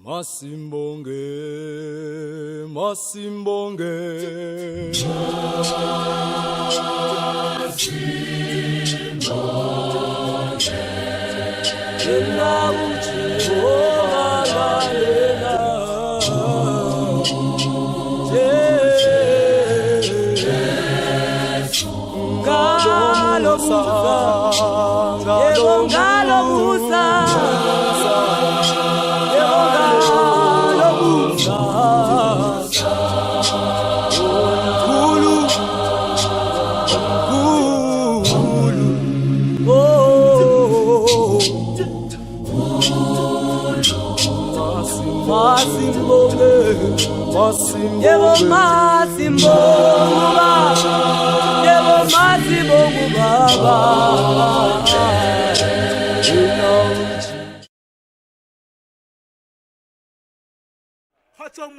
Masimbonge, Masimbonge,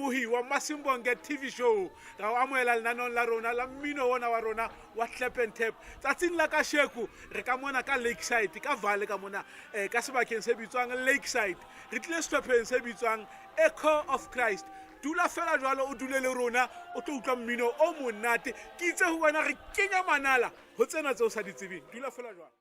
Muhi wa Masimbonge TV show ga wa moela lenanong la rona la mmino wona wa rona wa Clap and Tap tsatsing la ka sheku re ka mona ka Lakeside ka Vale ka mona ka sebakeng se bitswang Lakeside re tlile stopeng se bitswang Echo of Christ dula fela jwalo o dule le rona o tlo utlwa mmino o monate ke itse ho bona re kenya manala ho tsena tse o sa di tsebeng dula fela jwalo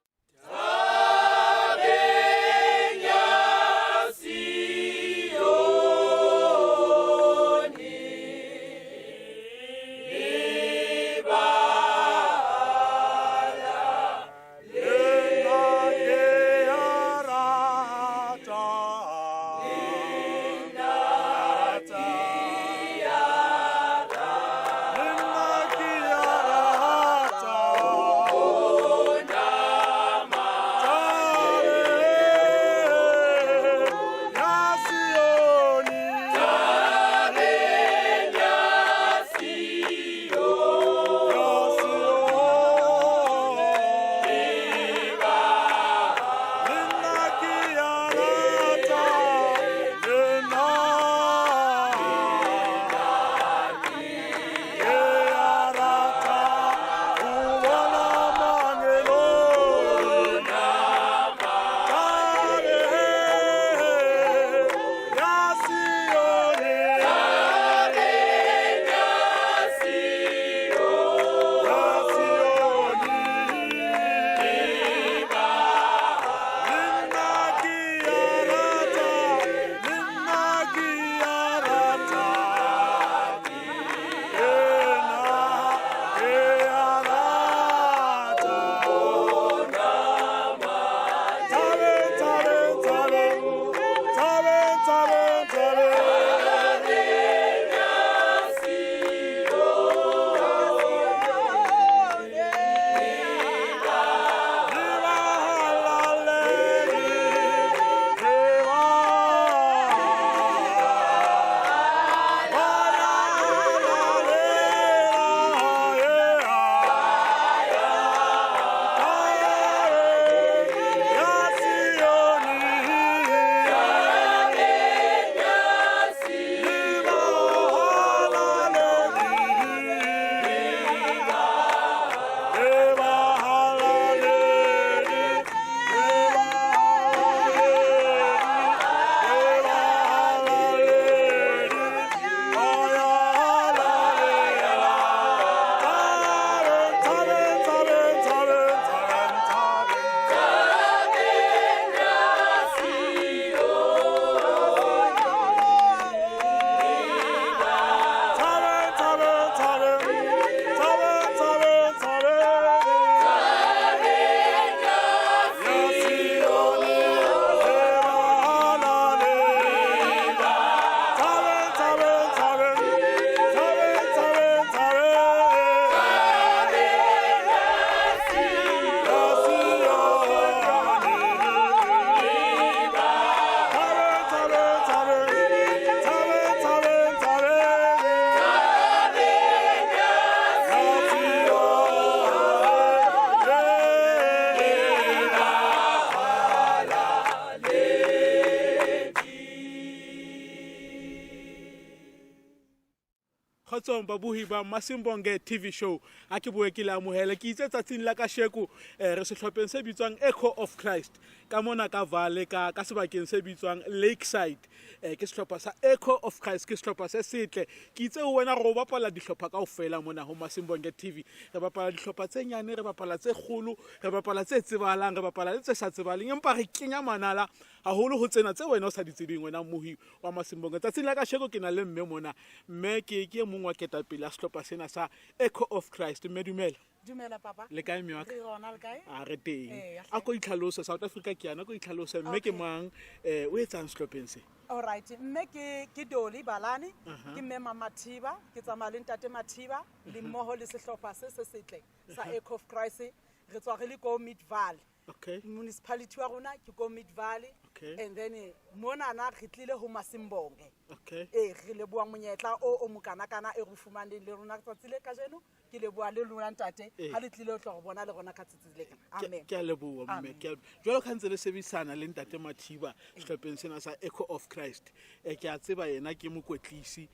Kgotsong babuhi ba Masimbonge TV show. A ke bue ke la amohele ke itse tsatsing la kasheko re sehlopheng se bitswang Echo of Christ. Ka mona ka Vale ka sebakeng se bitswang Lakeside. Ke sehlopha sa Echo of Christ ke sehlopha se setle. Ke itse o wena go bapala dihlopha kaofela mona ho Masimbonge TV. Re bapala dihlopha tse nyane, re bapala tse kgolo, re bapala tse tsebahalang, re bapala le tse sa tsebahaleng. Empa re kenya manala haholo ho tsena tse wena o sa di tsebeng wena mohi wa Masimbonge. Tsatsing la kasheko ke na le mme mona. Mme ke mong wa ketapele a sehlopha sena sa Echo of Christ. Mme dumela. Dumela papa. Le kae mme wa ka? Re rona le kae? A re teng. A ko itlhalosa South Africa ke yana ko itlhalosa mme ke mang o etsang sehlopheng se? Alright, mme ke Dolly Balani, ke mme Mama Thiba, ke tsamaya le ntate Mathiba, le mmoho le sehlopha se setle sa Echo of Christ. Re tswa re le ko Mid Valley. Okay. Municipality wa rona ke ko Mid Valley. Okay. And then mona na re tlile ho Masimbonge. Okay. Re le bua monyetla o mokana-kana e re fumaneng le rona tsatsi le kajeno ke le bua le lona ntate ha le tlile ho tlo go bona le rona ka tsatsi le kana. Amen. Ke a leboha mme. Jwalo ka ntse le sebedisana le ntate Mathiba sehlopheng sena sa Echo of Christ. Ke a tseba yena ke mokwetlisi.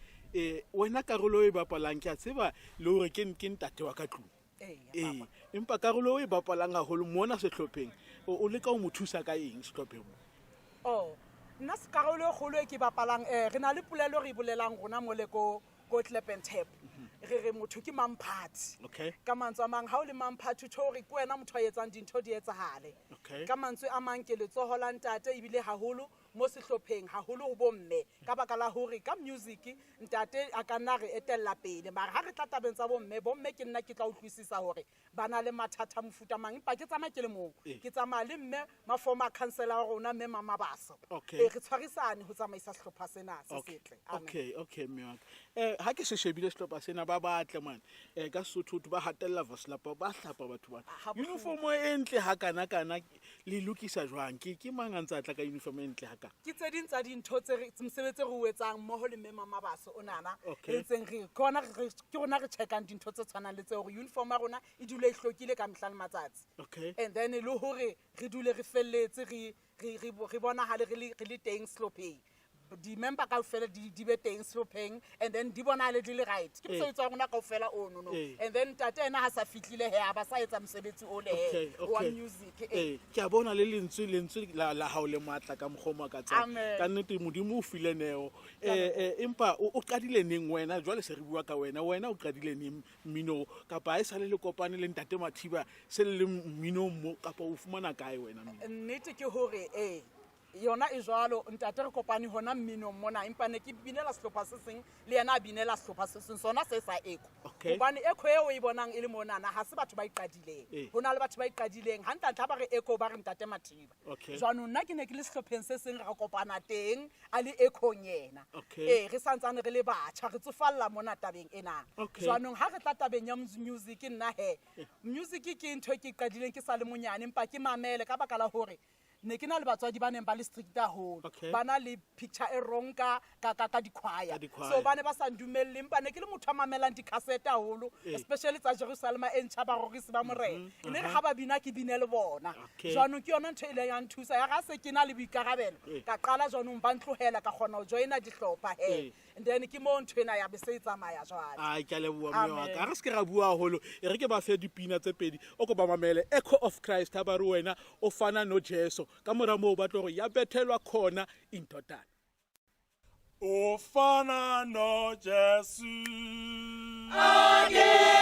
Wena karolo e bapalang ke a tseba le hore ke ntate wa ka tlung. Empa karolo e bapalang haholo mona sehlopheng o leka ho mo thusa ka eng sehlopheng? Nna karolo e kgolo e ke bapalang re na le polelo re bolelang rona mo le ko Clap Tap. Re motho ke mamphathi. Okay. Ka mantswe a mang ha o le mamphathi tho re ke wena motho a etsang dintho di etsahale. Okay. Ka mantswe a mang ke letsoho la ntate ebile haholo mo sehlopheng haholo ho bomme ka baka la hore ka music ntate a ka nna re etella pele mara ha re tla tabeng tsa bomme ke nna ke tla utlwisisa hore bana le mathata mofuta mang empa ke tsamaya ke le mong ke tsamaya le mme ma former councillor wa rona mme Mama Baso re tshwarisane ho tsamaisa sehlopha sena se setle. Okay mme wa ka ha ke se shebile sehlopha sena ba batle man ka Sotho ba hatella vaslapa ba hlapa batho ba uniform e ntle ha kana le lokisa jwang ke mang a ntse a tla ka uniform e ntle ha ke tse ding tsa dintho tse mosebetsi re o etsang mmoho le mme Mama Baso onana entseng re kona ke rona re checkang dintho tse tshwanang le tse hore uniform ya rona e dule e hlokile ka mehla le matsatsi and then le hore re dule re felletse re bonahale re le teng slopheng di-member kaofela di be teng sehlopheng and then di bonahale di le right ke mosebetsi wa rona kaofela ono and then tate ena ha sa fihlile he a ba sa etsa mosebetsi o le wa music ke a bona le lentswe la hao le matla ka mogoma ka tsa ka nnete modimo o file neo empa o qadile neng wena jwale se re bua ka wena o qadile neng mmino kapa e sale le kopane le ntate Mathiba se le mmino mo kapa o fumana kae wena nnete ke hore yona e jwalo ntate re kopane hona mmino mona empa ne ke binela sehlopha se seng le yena a binela sehlopha se seng sona se sa Echo hobane Echo eo e bonang e le monana ha se batho ba iqadileng hona le batho ba iqadileng ha ntantla ba re Echo ba re ntate Mathiba jwanong nna ke ne ke le sehlopheng se seng ra kopana teng a le Echo yena re santsane re le batjha re tsofalla mona tabeng ena jwanong ha re tla tabeng ya music nna music ke ntho ke iqadileng ke sa le monyane empa ke mamele ka baka la hore ne ke na le batswadi ba neng ba le strict haholo ba na le picture e wrong ka dikhwaya so ba ne ba sa ndumelle empa ne ke le motho a mamelang di-cassette haholo especially tsa Jerusalema e ntjha ba rorisi ba morena e ne re ha ba bina ke bine le bona jwanong ke yona ntho e ile ya nthusa ya ga se ke na le boikarabelo ka qala jwanong ba ntlogela ka kgona ho joina dihlopha and then ke mo ntho ena ya be se e tsamaya jwale ke a leboha mme wa ka re se ke ra bua haholo e re ke ba fe dipina tse pedi o ko ba mamele Echo of Christ ha ba re wena o fana no Jesu ka mora moo ba tlo gore ya bethelwa khona intotana o fana no Jesu again.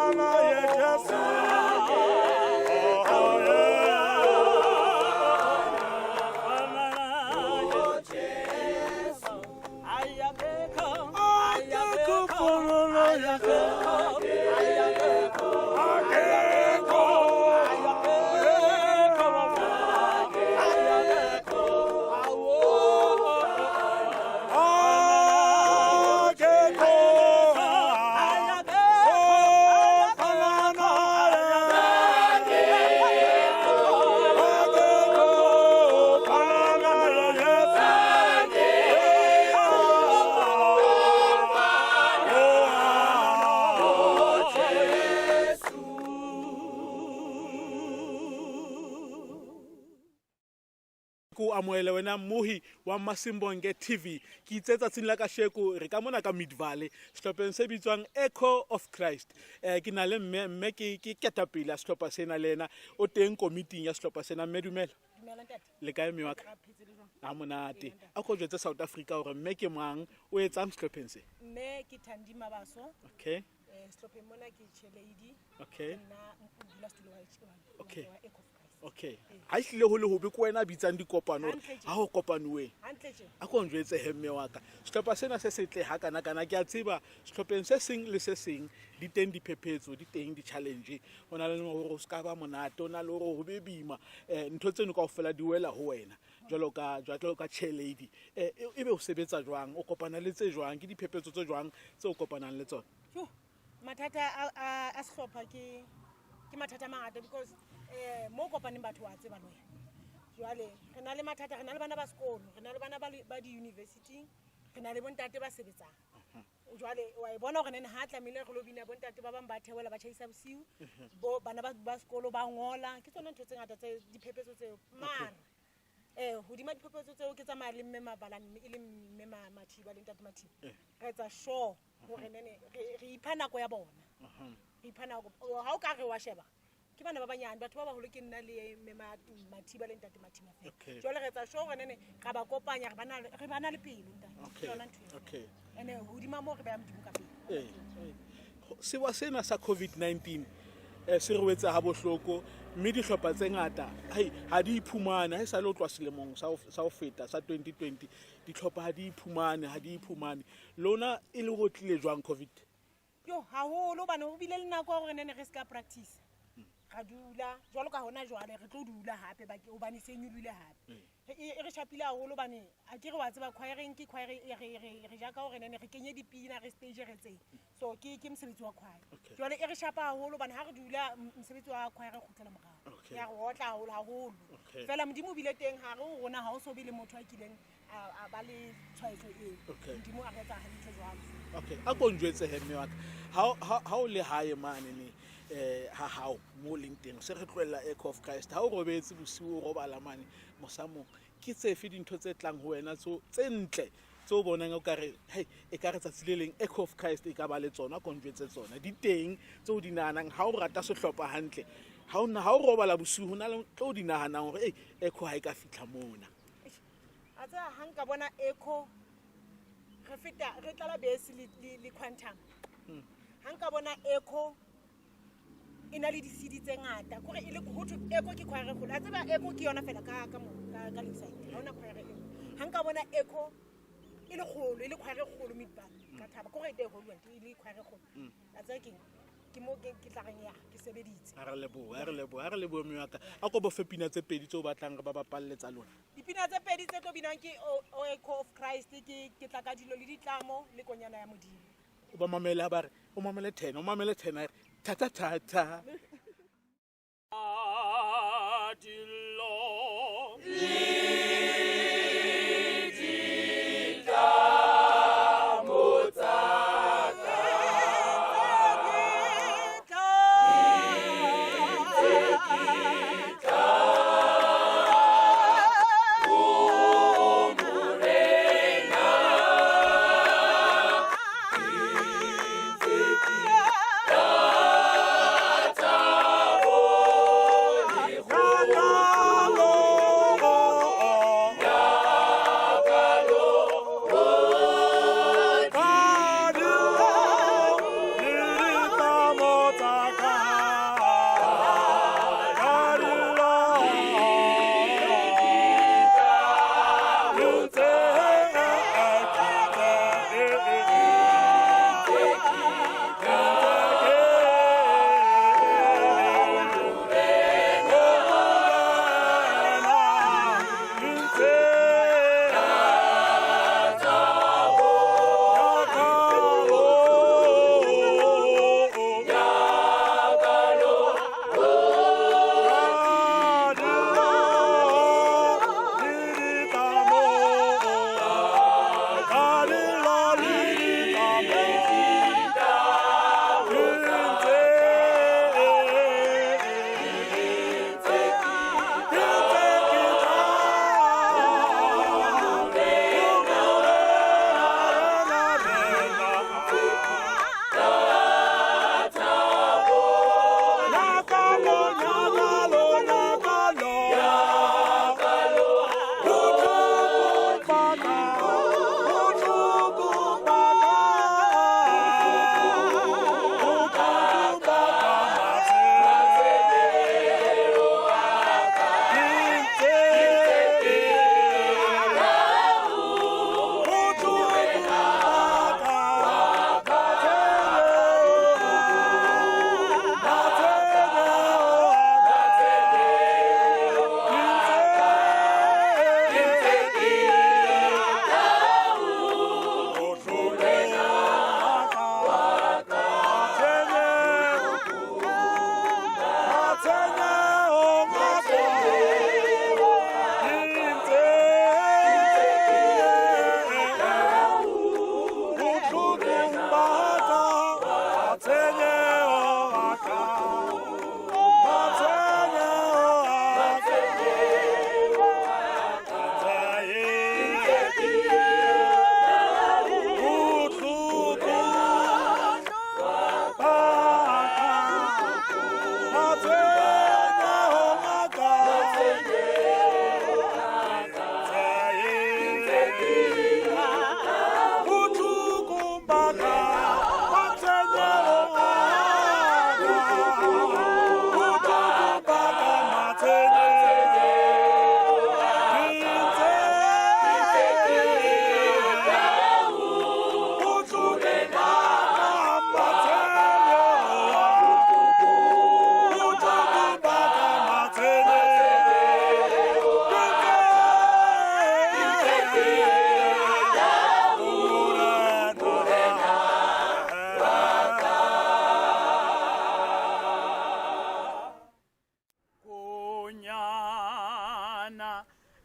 Ofana ye Jesu. amoele wena mohi wa Masimbonge TV ki itsetsa tsin la ka sheko re ka mona ka Mid Valley sehlopeng se bitswang Echo of Christ ke na le mme ke ketapila sehlopha sena lena o teng committee ya sehlopha sena mme dumela le kae mme wa ka a monate a go jwetsa South Africa hore mme ke mang o etsang sehlopeng se mme ke Thandi Mabaso okay sehlopeng mona ke Cheledi okay nna o dula stulo wa okay Echo of Christ okay ha ihlile ho le ho be ko wena bitsang dikopano ha ho kopanuwe hantle je a go njwetse hemme wa ka sehlopha sena se setle ha kana ke a tseba sehlopeng se seng le se seng di teng diphephetso di teng di challenge ona le hore o ska ba monate ona le hore ho be bima ntho tseno kaofela di wela ho wena jwalo ka Cheledi ebe o sebetsa jwang o kopana le tse jwang ke diphephetso tse jwang tse o kopanang le tsona mathata a sehlopha ke mathata mangata because mo kopaneng batho wa tseba loya jwale re na le mathata re na le bana ba sekolo re na le bana ba di university re na le bontate ba sebetsang jwale wa bona hore nene ha tlamile re lo bina bontate ba bang ba thewela ba chaisa bosiu bo bana ba sekolo ba ngola ke tsona ntho tse ngata tse diphephetso tseo mara hodima diphephetso tseo ke tsamaya le mme mabalane e le mme Mathiba le ntate Mathiba re tsa sure hore nene re ipha nako ya bona re ipha nako ha o ka re wa sheba ke bana ba banyane batho ba baholo ke nna le mme Mathiba le ntate Mathiba fela jwale re tsa sure hore nene ga ba kopanya re bana le pelo ntate tsona ntho okay ene hodima mo re ba ya modimo ka pele sewa sena sa COVID-19 se re wetsa ha bohloko mme dihlopha tse ngata ha di iphumana ha sa le o tlwa selemong sa ho feta sa 2020 dihlopha ha di iphumane lona e le go tlile jwang COVID yo haholo bana o bile le nako gore nene re ska practice ga dula jwalo ka hona jwale re tlo dula hape ba ke o bane se nyulule hape re shapile haholo bane a ke re wa tseba choiring ke choir re ja ka hore nene re kenye dipina re stage re tseng so ke mosebetsi wa choir jwale re shapa haholo bane ha re dula mosebetsi wa choir re khutlela morao ya re hotla haholo fela modimo bile teng ha re rona ha o so bile motho a kileng a ba le tshwaetso e modimo a retsa hantle jwalo okay a go njwetse hemme wa ka ha o le hae mane ne ha mo leng teng se re tlwella Echo of Christ ha o robetse bosiu o robala mane mosamo ke tsefe dintho tse tlang ho wena tse ntle tse o bonang o kare e ka re tsatsi le leng Echo of Christ e ka ba le tsona go njwetse tsona di teng tse o di nahanang ha o rata sehlopha hantle ha o robala bosiu hona le tlo di nahanang hore Echo ha e ka fitla mona a tsa hanka bona Echo re tlala bese le quantum hanka bona Echo ina le di-CD tse ngata kore e le go thwe Echo ke khoire kholo a tseba Echo ke yona fela ka website ha ona khoire e ha nka bona Echo e le kholo e le khoire kholo Mid Valley ka thaba kore ite go lwente e le khoire kholo a tsa ke mo ke tlageng ya ke sebeditse a re lebo mme wa ka a go bofe pina tse pedi tse o batlang re ba bapalletsa lona dipina tse pedi tse tlo binang ke Echo of Christ ke tla ka dilo le ditlamo le konyana ya modimo o ba mamela ba re o mamele 10 ta Ta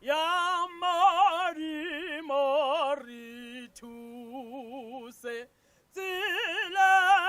ya mari mori thuse tsilanyao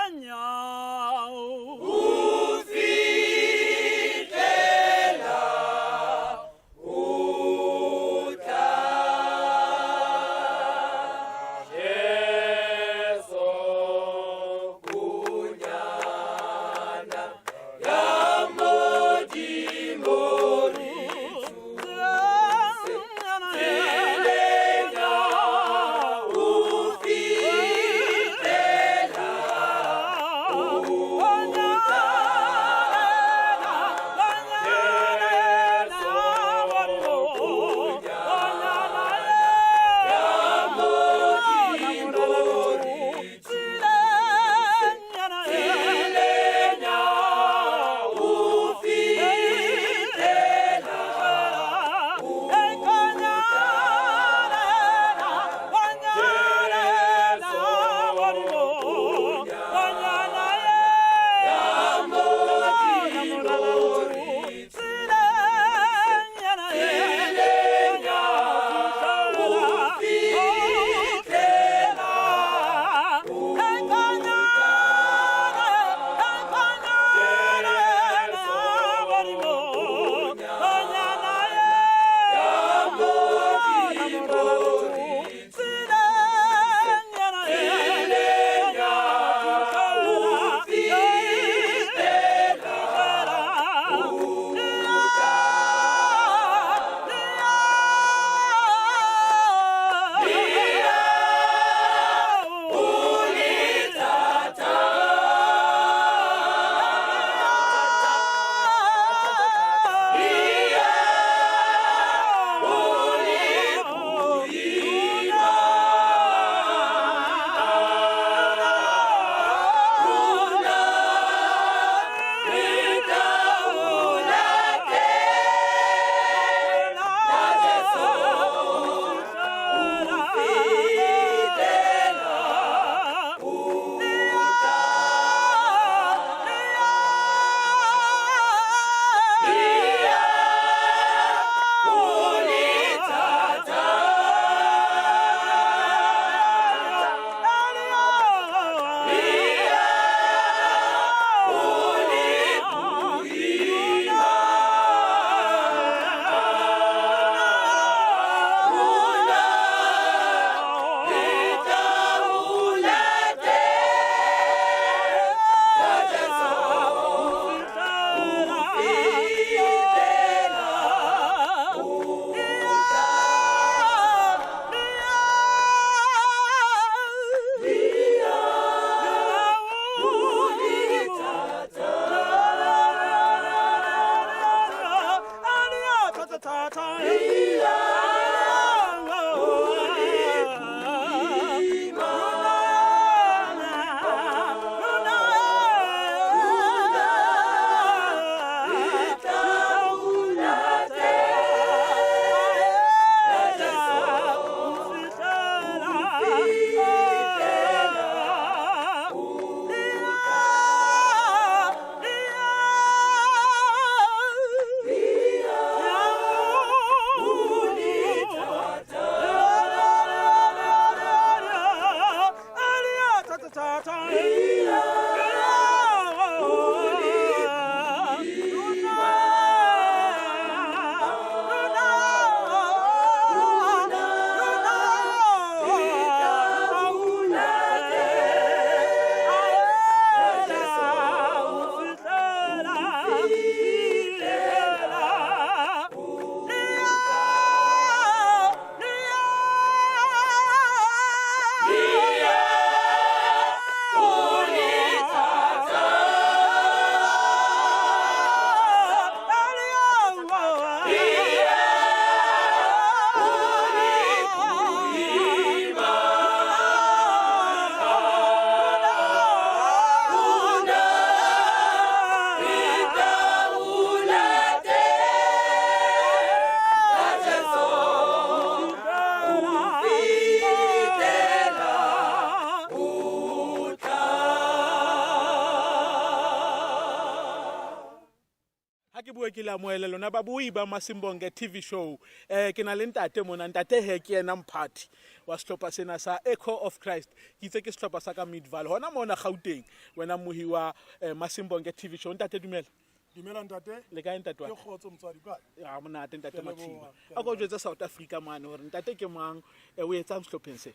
ke bua ke la moele lona ba bui ba Masimbonge TV show ke na le ntate mona ntate he ke ena mphathi wa sehlopha sena sa Echo of Christ ke itse ke sehlopha sa ka Midval hona mona Gauteng wena mohi wa Masimbonge TV show ntate dumela Dumela ntate le kae ntate wa ke kgotso motswadi ka ya monate ntate Mathiba a go jwetsa South Africa mane hore ntate ke mang o etsang sehlopheng se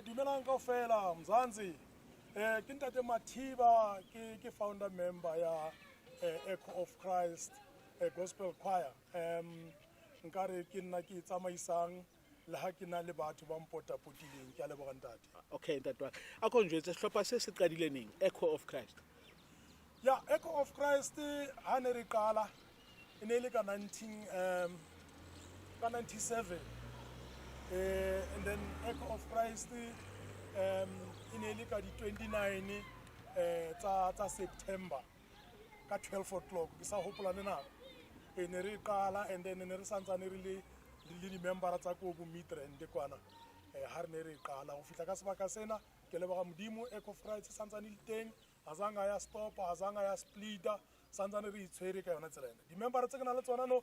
dumelang kaofela Mzansi ke ntate Mathiba ke founder member ya Echo of Christ gospel choir nkare ke nna ke tsamaisang le ha ke na le batho ba mpotapotileng ke a leboga ntate okay ntate wa a go jwetsa sehlopha se se qadile neng Echo of Chrisst ya Echo of Christ ha ne re qala ene le ka 97 and then Echo of Christ ine le ka di 29 tsa September ka 12 o'clock ke sa hopola le nako ene re qala and then ne re santsane re le di member tsa ko go Midrand kwana ha re ne re qala go fitla ka sebaka sena ke leboga modimo Echo of Christ santsane le teng azanga ya stop azanga ya splitter santsane re itshwere ka yona tsela ena di member tse ke na le tsona no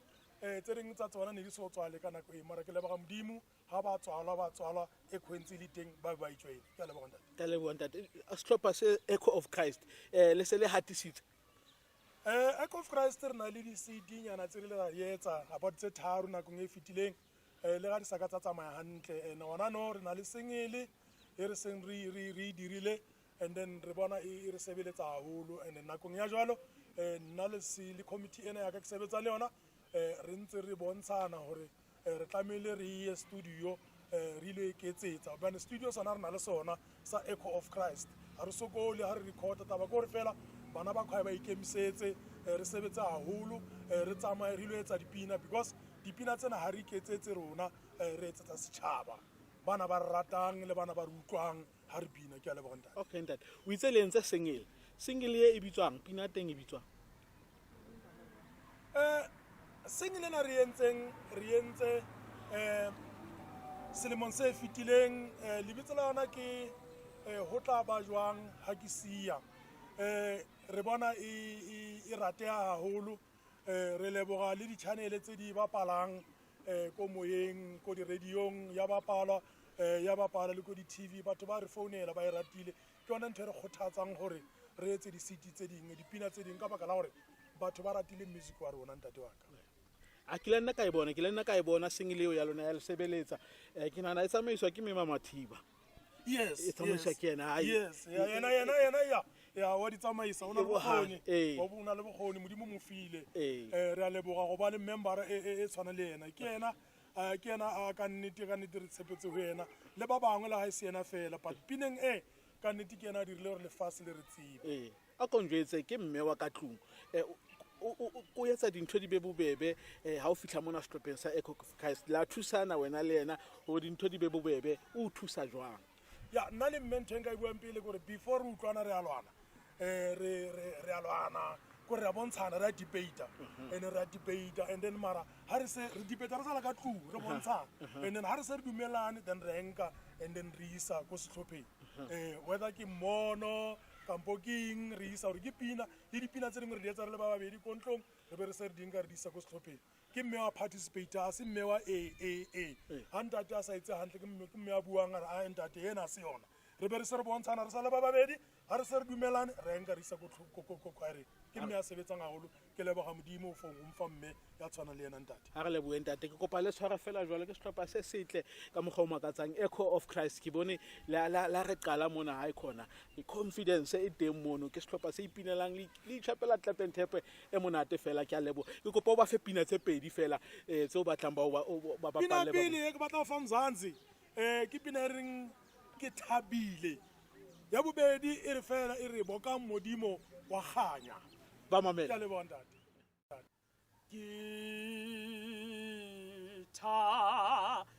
tse ding tsa tsona ne di so tswale ka nako e mara ke leboga modimo ha ba tswala e khwentse le teng ba itshwere ke a leboga ntate ka leboga ntate a sehlopha se Echo of Christ le se le hatisitse Echo of Christ re na le di CD nyana tse re le ra yetsa about tse tharo nakong e fitileng le ga di saka tsa tsamaya hantle ona no re na le single e re seng re dirile and then re bona e re sebeletsa haholo and then nakong ya jwalo nna le committee ena ya ka ke sebetsa le yona re ntse re bontshana hore re tlamehile re ye studio re ile ketsetsa bana studio sona re na le sona sa Echo of Christ ha re sokole ha re record taba go re fela bana ba khwa ba ikemisetse re sebetsa haholo re tsamaya re ile etsa dipina because dipina tsena ha re iketsetse rona re etsetsa setšhaba bana ba ratang le bana ba rutlwang ha re bina ke a leboga ntate okay ntate o itse le ntse single e bitswang pina teng e bitswang single na re entse selemong se fitileng lebitso la yona ke ho tla ba jwang ha ke siya re bona e rateha haholo re leboga le di channel tse di bapalang ko moyeng ko di radiong ya bapala le ko di TV batho ba re founela ba e ratile ke yona ntho re kgothatsang hore re etse di city tse ding dipina tse ding ka baka la hore batho ba ratile music wa rona ntate wa ka a ke le nna ka e bona single eo ya lona ya le sebeletsa ke nana e tsamaiswa ke Mema Mathiba yes e tsamaiswa ke yena yes yena ya wa di tsamaisa ona bokgoni wa bona le bokgoni modimo mo file re a leboga go ba le member e tshwana le yena ke yena a ka nnete re tshepetse ho yena le ba bangwe la ha se yena fela but pineng ka nnete ke yena a dirile gore lefase le re tsebe a konjwetse ke mme wa ka tlung o etsa dintho di be bobebe ha o fihla mona sehlopheng sa Echo of Christ la thusana wena le yena ho dintho di be bobebe o thusa jwang ya nna le mente nka buang pele gore before re utlwana re a lwana re a lwana ko re a bontshana re a debate and then mara ha re se re debate re sala ka tlung re bontshana and then ha re se re dumelane then re enka and then re isa ko sehlopheng whether ke mono kampo king re isa hore ke pina le dipina tse dingwe re di etsa re le ba babedi ko ntlong re be re se re dinka re di isa ko sehlopheng ke mme wa participator a se mme wa ha ntate a sa etse hantle ke mme a buang a ntate yena a se yona re be re se re bontshana re sa le ba babedi ha re se re dumelane re enka re isa ko choir ke mme a sebetsang haholo ke leboga modimo o mfa mme ya tshwana le yena ntate ha re leboe ntate ke kopa le tshwara fela jwale ke sehlopha se setle ka mokgwa o makatsang Echo of Christ ke bone la re qala mona ha ikhona confidence e teng mono ke sehlopha se ipinelang le chapela clap and tap e monate fela ke a lebo ke kopa o ba fe pina tse pedi fela tse o batlang ba pina pele ke batla o fa Mzansi ke pina reng ke thabile ya bobedi e re fela e re boka modimo wa khanya ba mamela ke a leboga ntate ke thabile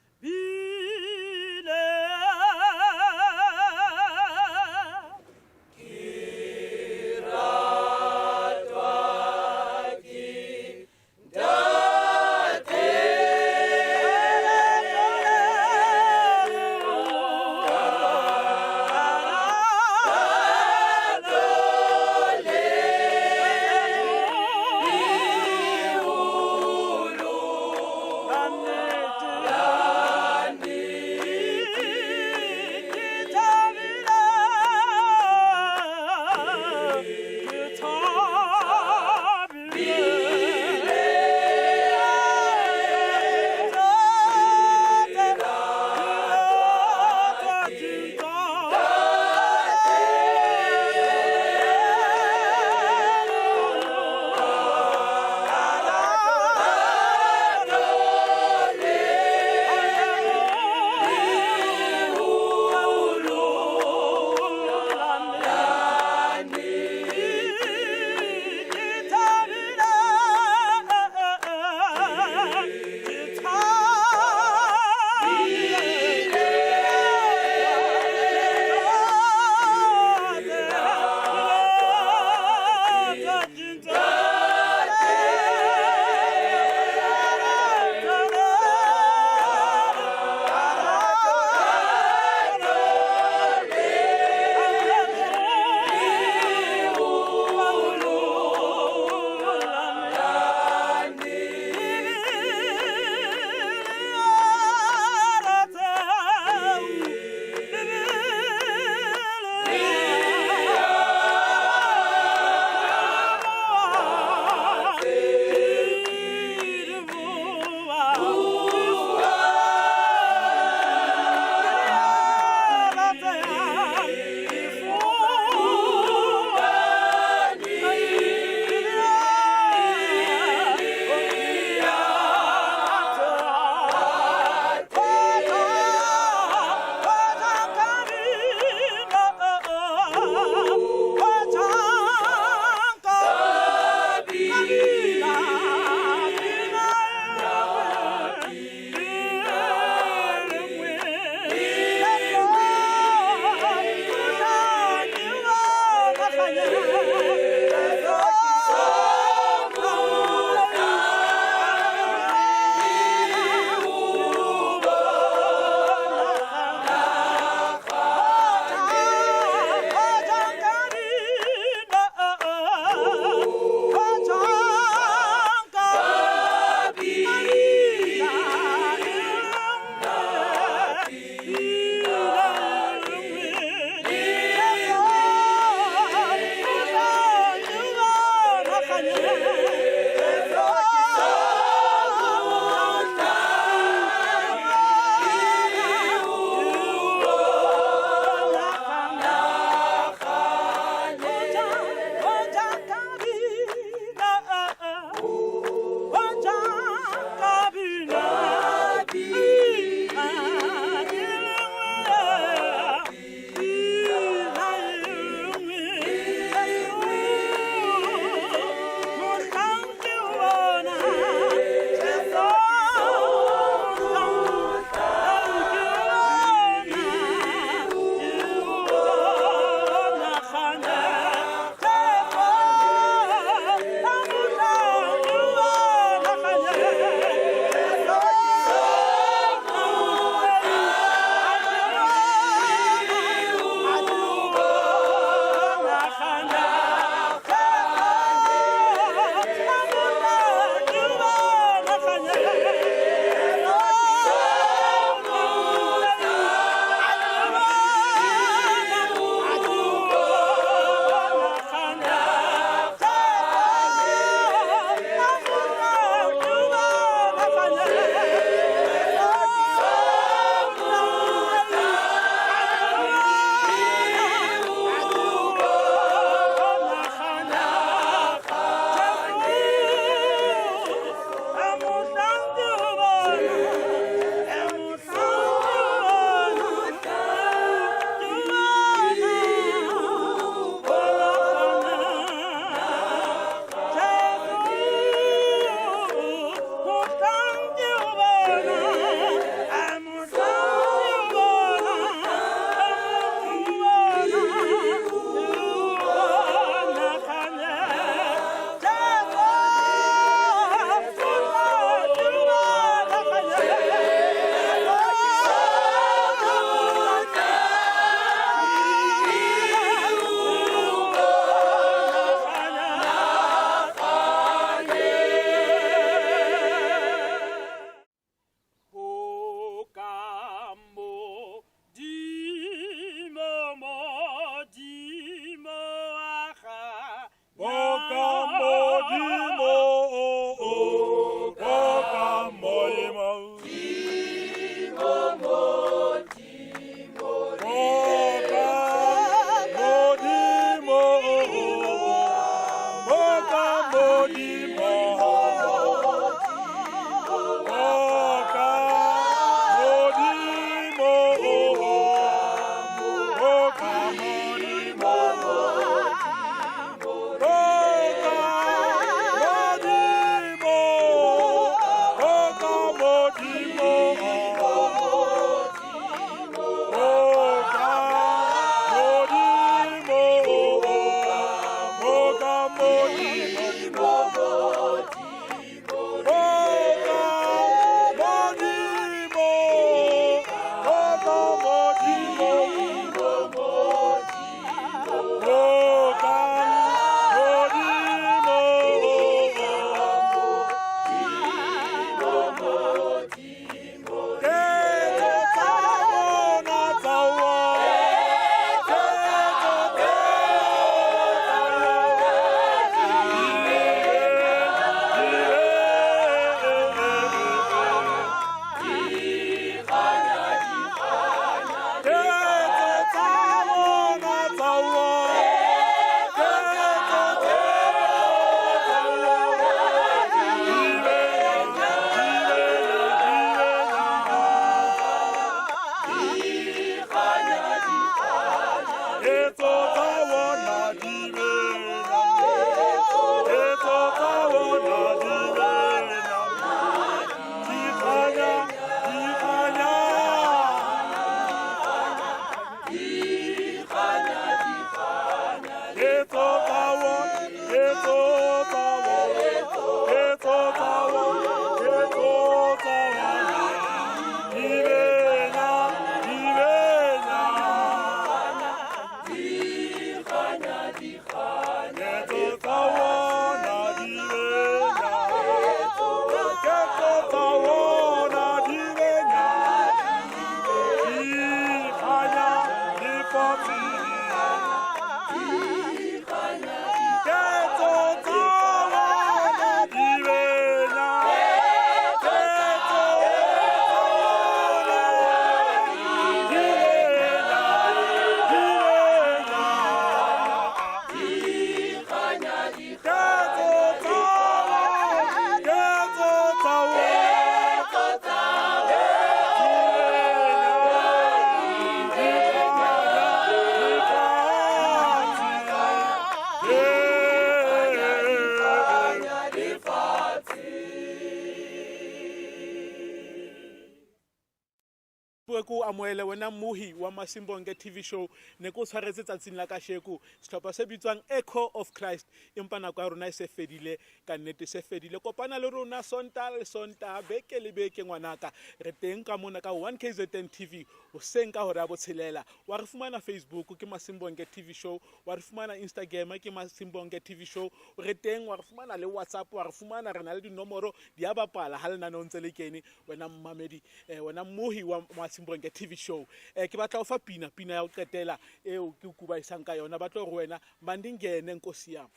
Ku amoele wena muhi wa Masimbonge TV show ne ko tshwaretse tsatsing la ka sheku setlhopha se bitswang Echo of Christ empa nako ya rona se fedile ka nnete se fedile kopana le rona sonta le sonta beke le beke ngwanaka re teng ka mona ka 1KZN TV o seng ka hore a botshelela wa re fumana Facebook ke Masimbonge TV show wa re fumana Instagram ke Masimbonge TV show re teng wa re fumana le WhatsApp wa re fumana re na le dinomoro di a bapala ha le na no ntse le kene wena mmamedi wena muhi wa Masimbonge TV show ke batla o fa pina ya o qetela eo ke kuba isang ka yona batlo re wena mandingene nkosi yami